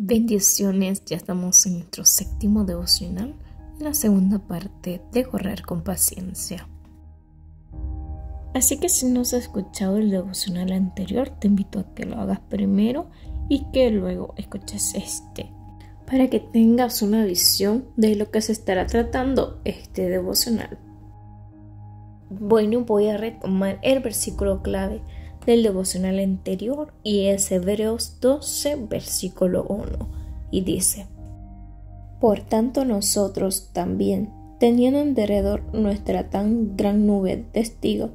Bendiciones, ya estamos en nuestro séptimo devocional, en la segunda parte de Correr con Paciencia. Así que si no has escuchado el devocional anterior, te invito a que lo hagas primero y que luego escuches este, para que tengas una visión de lo que se estará tratando este devocional. Bueno, voy a retomar el versículo clave del devocional anterior y es Hebreos 12, versículo 1, y dice: Por tanto nosotros también, teniendo en derredor nuestra tan gran nube de testigos,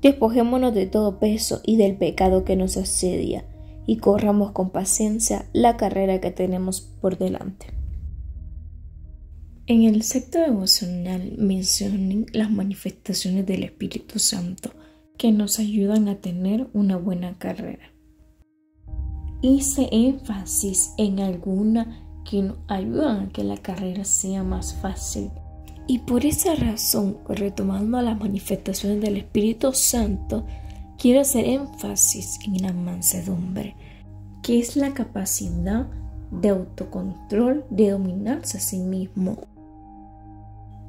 despojémonos de todo peso y del pecado que nos asedia, y corramos con paciencia la carrera que tenemos por delante. En el sexto devocional mencioné las manifestaciones del Espíritu Santo que nos ayudan a tener una buena carrera. Hice énfasis en algunas que nos ayudan a que la carrera sea más fácil. Y por esa razón, retomando las manifestaciones del Espíritu Santo, quiero hacer énfasis en la mansedumbre, que es la capacidad de autocontrol, de dominarse a sí mismo.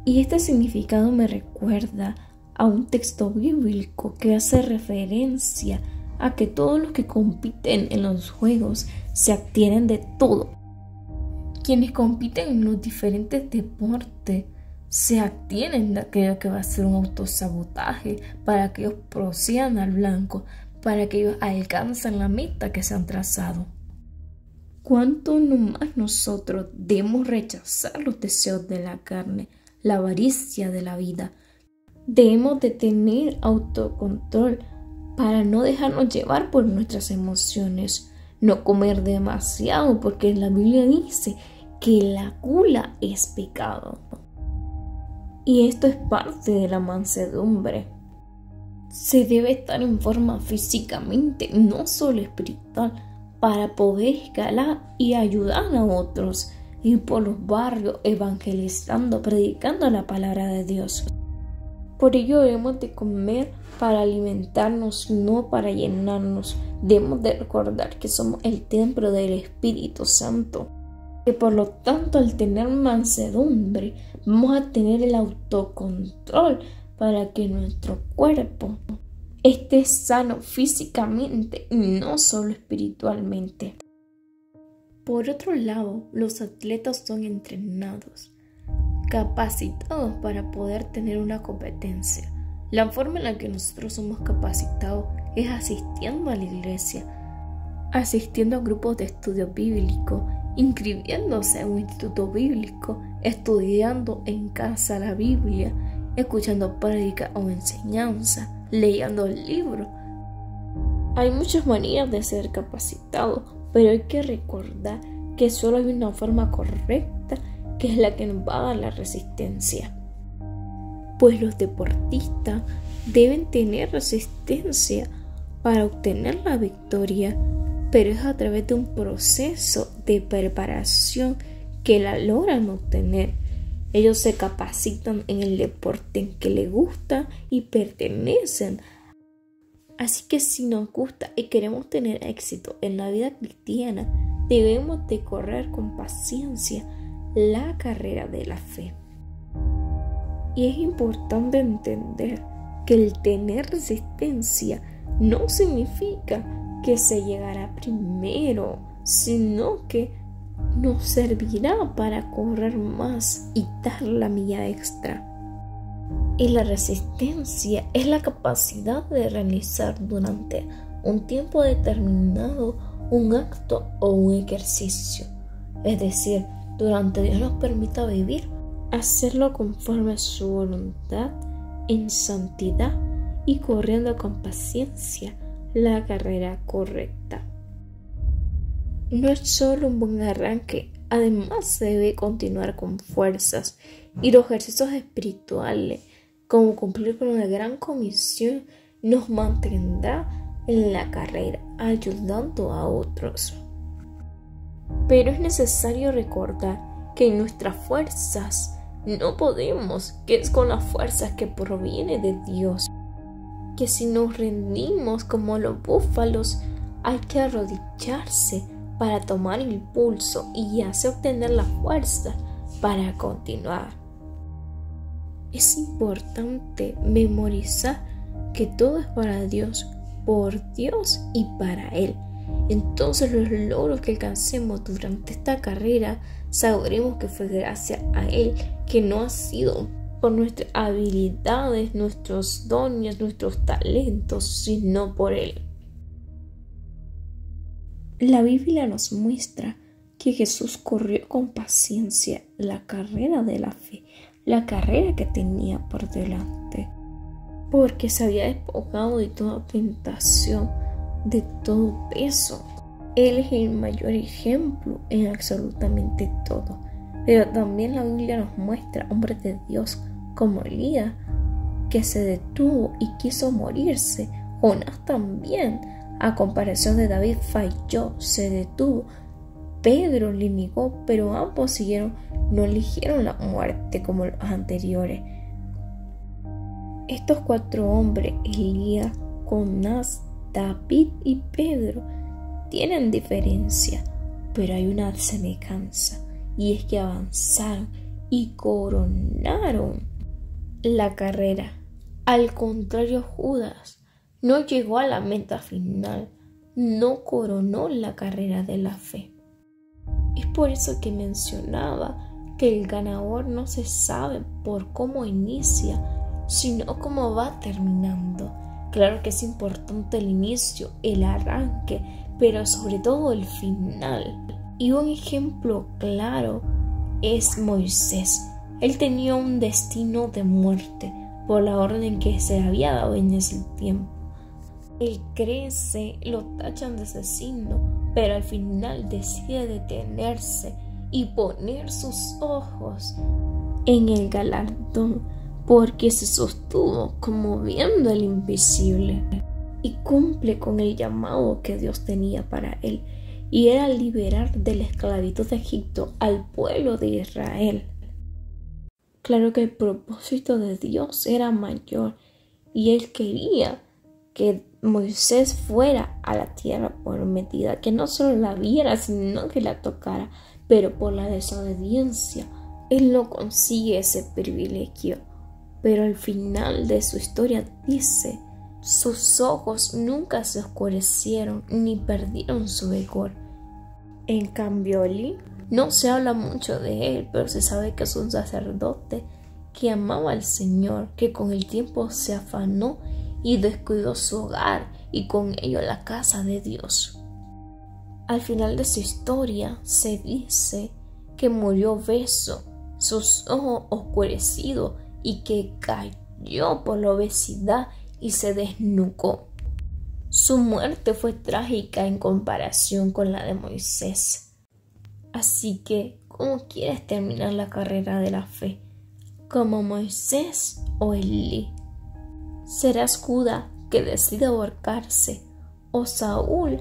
Y este significado me recuerda a un texto bíblico que hace referencia a que todos los que compiten en los juegos se abstienen de todo. Quienes compiten en los diferentes deportes se abstienen de aquello que va a ser un autosabotaje para que ellos procedan al blanco, para que ellos alcancen la meta que se han trazado. ¿Cuánto no más nosotros debemos rechazar los deseos de la carne, la avaricia de la vida? Debemos de tener autocontrol para no dejarnos llevar por nuestras emociones, no comer demasiado, porque la Biblia dice que la gula es pecado. Y esto es parte de la mansedumbre. Se debe estar en forma físicamente, no solo espiritual, para poder escalar y ayudar a otros, ir por los barrios evangelizando, predicando la palabra de Dios. Por ello debemos de comer para alimentarnos, no para llenarnos. Debemos de recordar que somos el templo del Espíritu Santo. Que por lo tanto, al tener mansedumbre, vamos a tener el autocontrol para que nuestro cuerpo esté sano físicamente y no solo espiritualmente. Por otro lado, los atletas son entrenados, capacitados para poder tener una competencia. La forma en la que nosotros somos capacitados es asistiendo a la iglesia, asistiendo a grupos de estudio bíblico, inscribiéndose en un instituto bíblico, estudiando en casa la Biblia, escuchando prédica o enseñanza, leyendo el libro. Hay muchas maneras de ser capacitado, pero hay que recordar que solo hay una forma correcta, que es la que nos va a dar la resistencia. Pues los deportistas deben tener resistencia para obtener la victoria, pero es a través de un proceso de preparación que la logran obtener. Ellos se capacitan en el deporte en que les gusta y pertenecen. Así que si nos gusta y queremos tener éxito en la vida cristiana, debemos de correr con paciencia la carrera de la fe. Y es importante entender que el tener resistencia no significa que se llegará primero, sino que nos servirá para correr más y dar la milla extra. Y la resistencia es la capacidad de realizar durante un tiempo determinado un acto o un ejercicio. Es decir, durante Dios nos permita vivir, hacerlo conforme a su voluntad, en santidad y corriendo con paciencia la carrera correcta. No es solo un buen arranque, además se debe continuar con fuerzas y los ejercicios espirituales, como cumplir con la gran comisión, nos mantendrá en la carrera, ayudando a otros. Pero es necesario recordar que nuestras fuerzas no podemos, que es con las fuerzas que proviene de Dios. Que si nos rendimos como los búfalos, hay que arrodillarse para tomar impulso y así obtener la fuerza para continuar. Es importante memorizar que todo es para Dios, por Dios y para Él. Entonces los logros que alcancemos durante esta carrera sabremos que fue gracias a Él, que no ha sido por nuestras habilidades, nuestros dones, nuestros talentos, sino por Él. La Biblia nos muestra que Jesús corrió con paciencia la carrera de la fe, la carrera que tenía por delante, porque se había despojado de toda tentación, de todo peso. Él es el mayor ejemplo en absolutamente todo. Pero también la Biblia nos muestra hombres de Dios como Elías, que se detuvo y quiso morirse. Jonás también, a comparación de David, falló, se detuvo. Pedro le negó, pero ambos no eligieron la muerte como los anteriores. Estos 4 hombres, Elías, Jonás, David y Pedro, tienen diferencia, pero hay una semejanza, y es que avanzaron y coronaron la carrera. Al contrario, Judas no llegó a la meta final, no coronó la carrera de la fe. Es por eso que mencionaba que el ganador no se sabe por cómo inicia, sino cómo va terminando. Claro que es importante el inicio, el arranque, pero sobre todo el final. Y un ejemplo claro es Moisés. Él tenía un destino de muerte por la orden que se había dado en ese tiempo. Él crece, lo tachan de asesino, pero al final decide detenerse y poner sus ojos en el galardón, porque se sostuvo como viendo el invisible y cumple con el llamado que Dios tenía para él, y era liberar de la esclavitud de Egipto al pueblo de Israel. Claro que el propósito de Dios era mayor, y él quería que Moisés fuera a la tierra prometida, que no solo la viera, sino que la tocara, pero por la desobediencia él no consigue ese privilegio. Pero al final de su historia dice: sus ojos nunca se oscurecieron ni perdieron su vigor. En cambio, Elí, no se habla mucho de él, pero se sabe que es un sacerdote que amaba al Señor, que con el tiempo se afanó y descuidó su hogar y con ello la casa de Dios. Al final de su historia se dice que murió obeso, sus ojos oscurecidos, y que cayó por la obesidad y se desnucó. Su muerte fue trágica en comparación con la de Moisés. Así que, ¿cómo quieres terminar la carrera de la fe? ¿Como Moisés o Elí? ¿Serás Judas, que decide ahorcarse, o Saúl,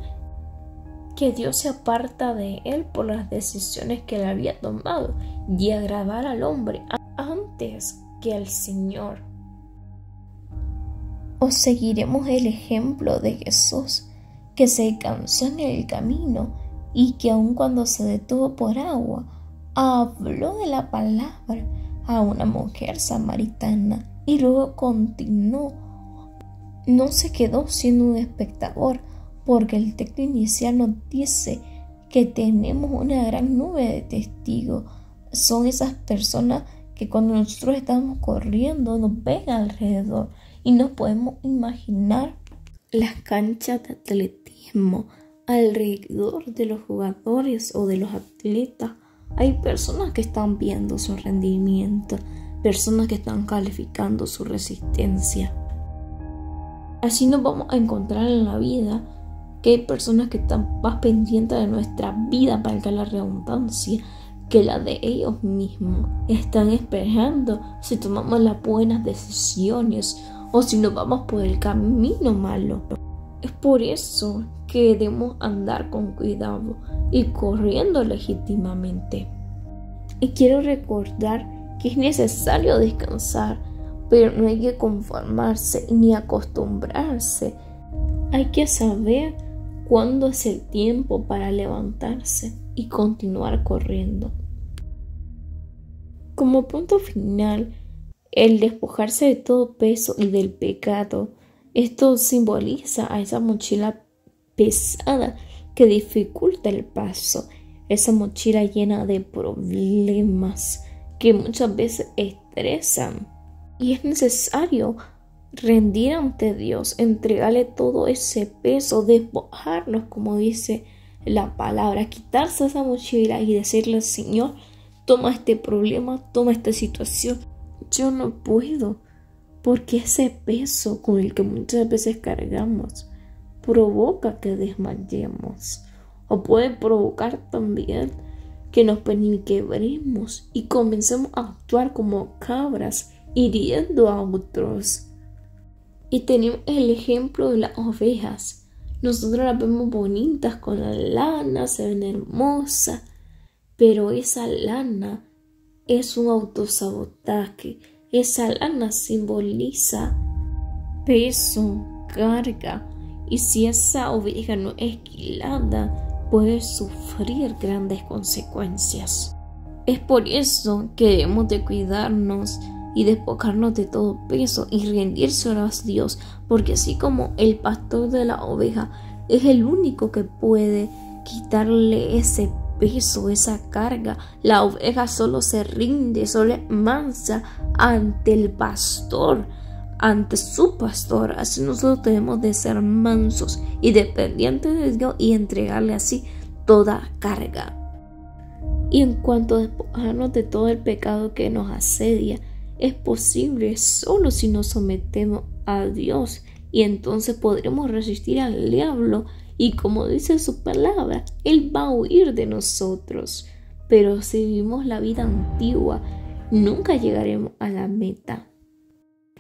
que Dios se aparta de él por las decisiones que él había tomado y agradar al hombre antes que al Señor? ¿O seguiremos el ejemplo de Jesús, que se cansó en el camino y que aun cuando se detuvo por agua, habló de la palabra a una mujer samaritana y luego continuó? No se quedó siendo un espectador, porque el texto inicial nos dice que tenemos una gran nube de testigos. Son esas personas que cuando nosotros estamos corriendo nos ven alrededor y nos podemos imaginar las canchas de atletismo alrededor de los jugadores o de los atletas. Hay personas que están viendo su rendimiento, personas que están calificando su resistencia. Así nos vamos a encontrar en la vida que hay personas que están más pendientes de nuestra vida, valga la redundancia, que la de ellos mismos. Están esperando si tomamos las buenas decisiones o si nos vamos por el camino malo. Es por eso que debemos andar con cuidado y corriendo legítimamente. Y quiero recordar que es necesario descansar, pero no hay que conformarse ni acostumbrarse. Hay que saber cuándo es el tiempo para levantarse y continuar corriendo. Como punto final, el despojarse de todo peso y del pecado, esto simboliza a esa mochila pesada que dificulta el paso, esa mochila llena de problemas que muchas veces estresan. Y es necesario rendir ante Dios, entregarle todo ese peso, despojarnos, como dice la palabra, quitarse esa mochila y decirle: Señor, toma este problema, toma esta situación. Yo no puedo, porque ese peso con el que muchas veces cargamos provoca que desmayemos, o puede provocar también que nos quebremos y comencemos a actuar como cabras, hiriendo a otros. Y tenemos el ejemplo de las ovejas. Nosotros las vemos bonitas con la lana, se ven hermosas, pero esa lana es un autosabotaje. Esa lana simboliza peso, carga, y si esa oveja no es esquilada, puede sufrir grandes consecuencias. Es por eso que debemos de cuidarnos y despojarnos de todo peso y rendírselo a Dios, porque así como el pastor de la oveja es el único que puede quitarle ese peso, esa carga, la oveja solo se rinde, solo es mansa ante el pastor, ante su pastor. Así nosotros debemos de ser mansos y dependientes de Dios y entregarle así toda carga. Y en cuanto a despojarnos de todo el pecado que nos asedia, es posible solo si nos sometemos a Dios, y entonces podremos resistir al diablo, y como dice su palabra, Él va a huir de nosotros. Pero si vivimos la vida antigua, nunca llegaremos a la meta.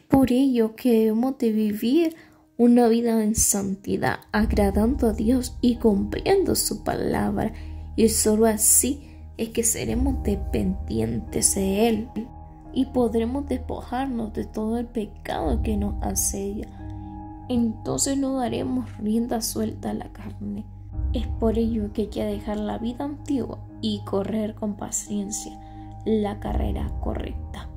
Por ello que debemos de vivir una vida en santidad, agradando a Dios y cumpliendo su palabra, y solo así es que seremos dependientes de Él y podremos despojarnos de todo el pecado que nos asedia. Entonces no daremos rienda suelta a la carne. Es por ello que hay que dejar la vida antigua y correr con paciencia la carrera correcta.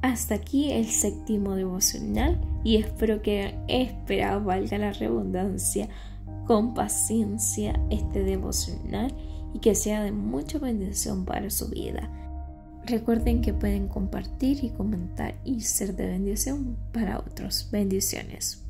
Hasta aquí el 7º devocional, y espero que hayan esperado, valga la redundancia, con paciencia este devocional y que sea de mucha bendición para su vida. Recuerden que pueden compartir y comentar y ser de bendición para otros. Bendiciones.